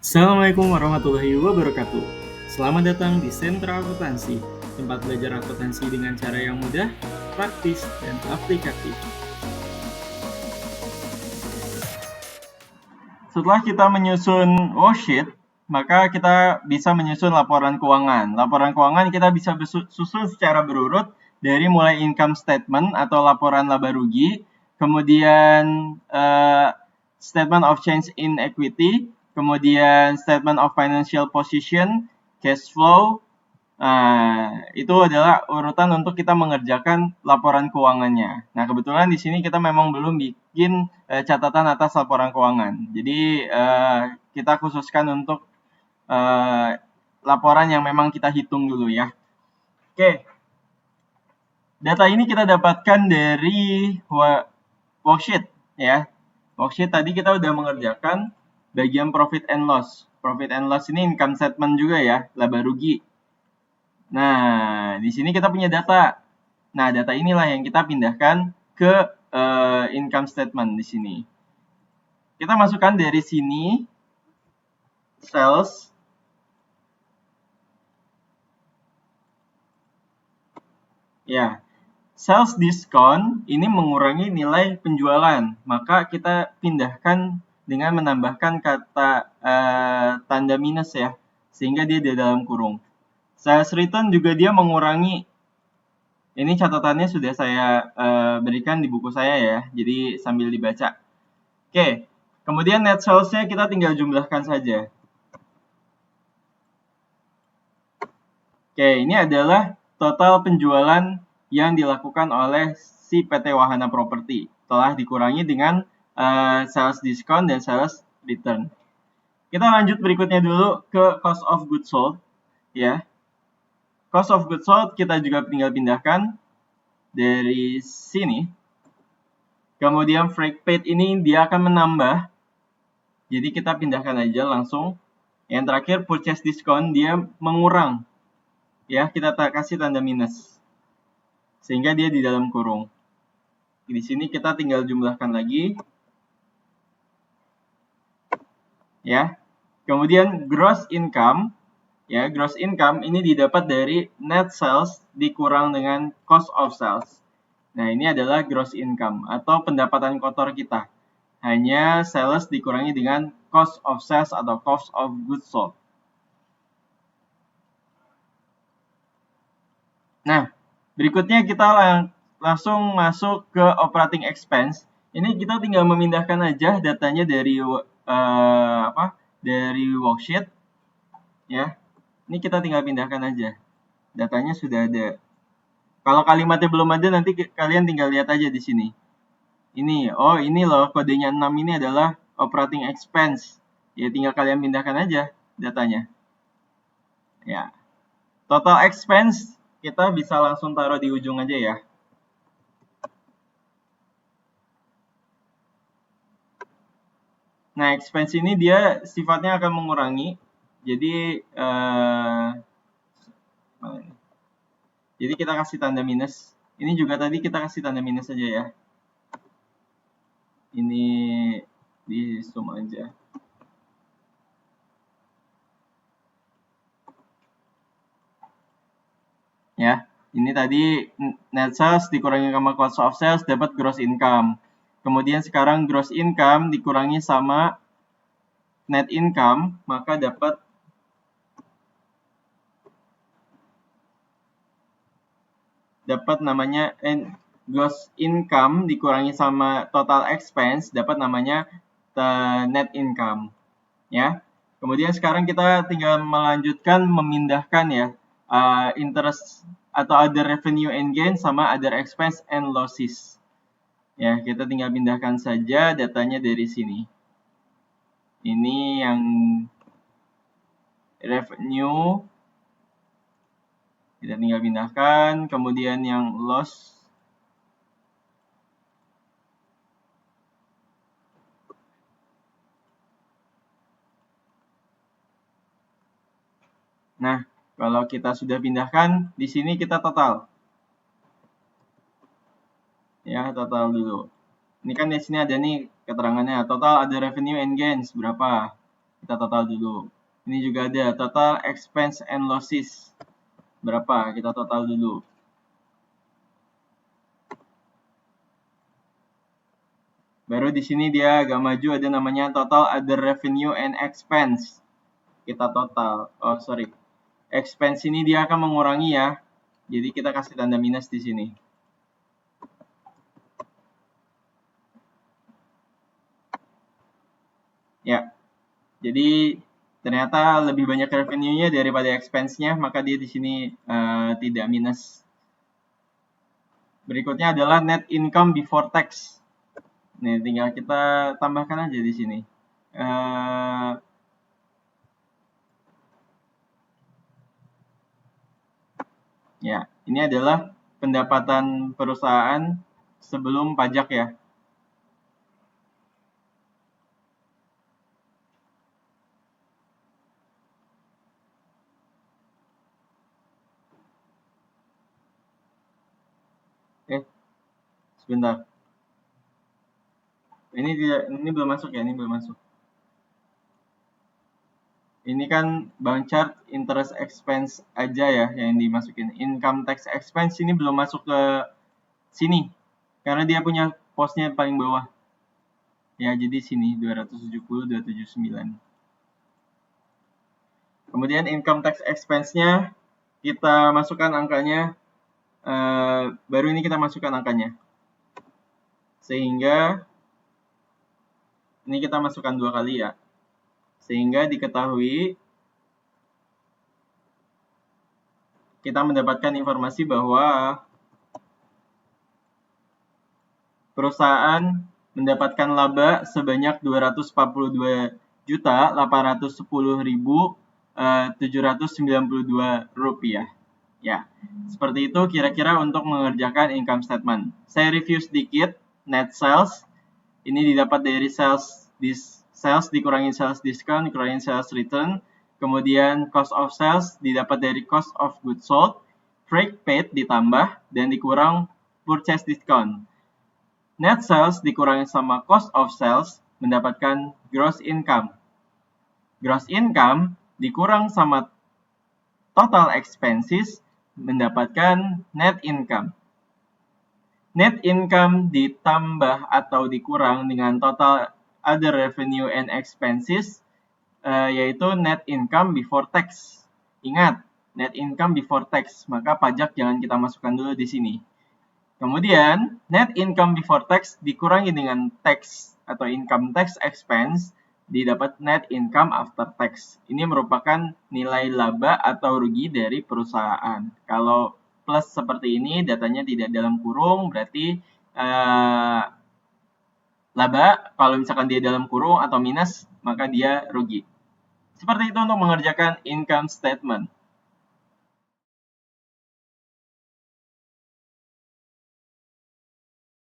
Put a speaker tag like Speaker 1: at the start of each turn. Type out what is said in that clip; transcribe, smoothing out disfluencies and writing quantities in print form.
Speaker 1: Assalamualaikum warahmatullahi wabarakatuh. Selamat datang di Sentra Akuntansi, tempat belajar akuntansi dengan cara yang mudah, praktis, dan aplikatif.
Speaker 2: Setelah kita menyusun worksheet, maka kita bisa menyusun laporan keuangan. Laporan keuangan kita bisa susun secara berurut dari mulai income statement atau laporan laba rugi, kemudian statement of change in equity, kemudian statement of financial position, cash flow. Nah, itu adalah urutan untuk kita mengerjakan laporan keuangannya. Nah, kebetulan di sini kita memang belum bikin catatan atas laporan keuangan. Jadi, kita khususkan untuk laporan yang memang kita hitung dulu ya. Oke. Data ini kita dapatkan dari worksheet ya. Worksheet tadi kita udah mengerjakan bagian profit and loss. Profit and loss ini income statement juga ya, laba rugi. Nah, di sini kita punya data. Nah, data inilah yang kita pindahkan ke income statement di sini. Kita masukkan dari sini sales. Ya, sales discount ini mengurangi nilai penjualan. Maka kita pindahkan dengan menambahkan kata tanda minus ya, sehingga dia di dalam kurung. Sales return juga dia mengurangi. Ini catatannya sudah saya berikan di buku saya ya, jadi sambil dibaca. Oke, kemudian net sales-nya kita tinggal jumlahkan saja. Oke, ini adalah total penjualan yang dilakukan oleh si PT Wahana Property. Telah dikurangi dengan sales discount dan sales return. Kita lanjut berikutnya dulu ke cost of goods sold. Ya, cost of goods sold kita juga tinggal pindahkan dari sini. Kemudian freight paid ini dia akan menambah. Jadi kita pindahkan aja langsung. Yang terakhir purchase discount dia mengurang. Ya, kita kasih tanda minus. Sehingga dia di dalam kurung. Di sini kita tinggal jumlahkan lagi. Ya. Kemudian gross income. Ya, gross income ini didapat dari net sales dikurang dengan cost of sales. Nah, ini adalah gross income atau pendapatan kotor kita. Hanya sales dikurangi dengan cost of sales atau cost of goods sold. Nah, berikutnya kita langsung masuk ke operating expense. Ini kita tinggal memindahkan aja datanya dari dari worksheet ya. Ini kita tinggal pindahkan aja. Datanya sudah ada. Kalau kalimatnya belum ada nanti kalian tinggal lihat aja di sini. Ini loh kodenya 6 ini adalah operating expense. Ya tinggal kalian pindahkan aja datanya. Ya. Total expense kita bisa langsung taruh di ujung aja ya. Nah, expense ini dia sifatnya akan mengurangi. Jadi jadi kita kasih tanda minus. Ini juga tadi kita kasih tanda minus saja ya. Ini di zoom aja. Ya, ini tadi net sales dikurangi sama cost of sales dapat gross income. Kemudian sekarang gross income dikurangi sama net income, maka dapat namanya gross income dikurangi sama total expense dapat namanya net income ya. Kemudian sekarang kita tinggal melanjutkan memindahkan ya interest atau other revenue and gain sama other expense and losses. Ya, kita tinggal pindahkan saja datanya dari sini. Ini yang revenue kita tinggal pindahkan, kemudian yang loss nah, kalau kita sudah pindahkan, di sini kita total. Ya, total dulu. Ini kan di sini ada nih keterangannya, total ada revenue and gains berapa. Kita total dulu. Ini juga ada total expense and losses. Berapa? Kita total dulu. Baru di sini dia agak maju, ada namanya total other revenue and expense. Kita total. Oh, sorry. Expense ini dia akan mengurangi ya. Jadi kita kasih tanda minus di sini. Ya. Jadi ternyata lebih banyak revenue-nya daripada expense-nya, maka dia di sini tidak minus. Berikutnya adalah net income before tax. Nih, tinggal kita tambahkan aja di sini. Ya, ini adalah pendapatan perusahaan sebelum pajak ya. Sebentar. Ini belum masuk ya, ini belum masuk. Ini kan bank chart interest expense aja ya yang dimasukin. Income tax expense ini belum masuk ke sini. Karena dia punya posnya paling bawah. Ya, jadi sini 270, 279. Kemudian income tax expense-nya kita masukkan angkanya. Baru ini kita masukkan angkanya. Sehingga ini kita masukkan 2 kali ya. Sehingga diketahui kita mendapatkan informasi bahwa perusahaan mendapatkan laba sebanyak 242.810.792 rupiah. Ya, seperti itu kira-kira untuk mengerjakan income statement. Saya review sedikit. Net sales ini didapat dari sales dikurangi sales discount, dikurangi sales return. Kemudian cost of sales didapat dari cost of goods sold, freight paid ditambah dan dikurang purchase discount. Net sales dikurangi sama cost of sales mendapatkan gross income. Gross income dikurang sama total expenses mendapatkan net income. Net income ditambah atau dikurang dengan total other revenue and expenses, yaitu net income before tax. Ingat, net income before tax, maka pajak jangan kita masukkan dulu di sini. Kemudian, net income before tax dikurangi dengan tax atau income tax expense, didapat net income after tax. Ini merupakan nilai laba atau rugi dari perusahaan. Kalau plus seperti ini, datanya tidak dalam kurung, berarti laba. Kalau misalkan dia dalam kurung atau minus, maka dia rugi. Seperti itu untuk mengerjakan income statement.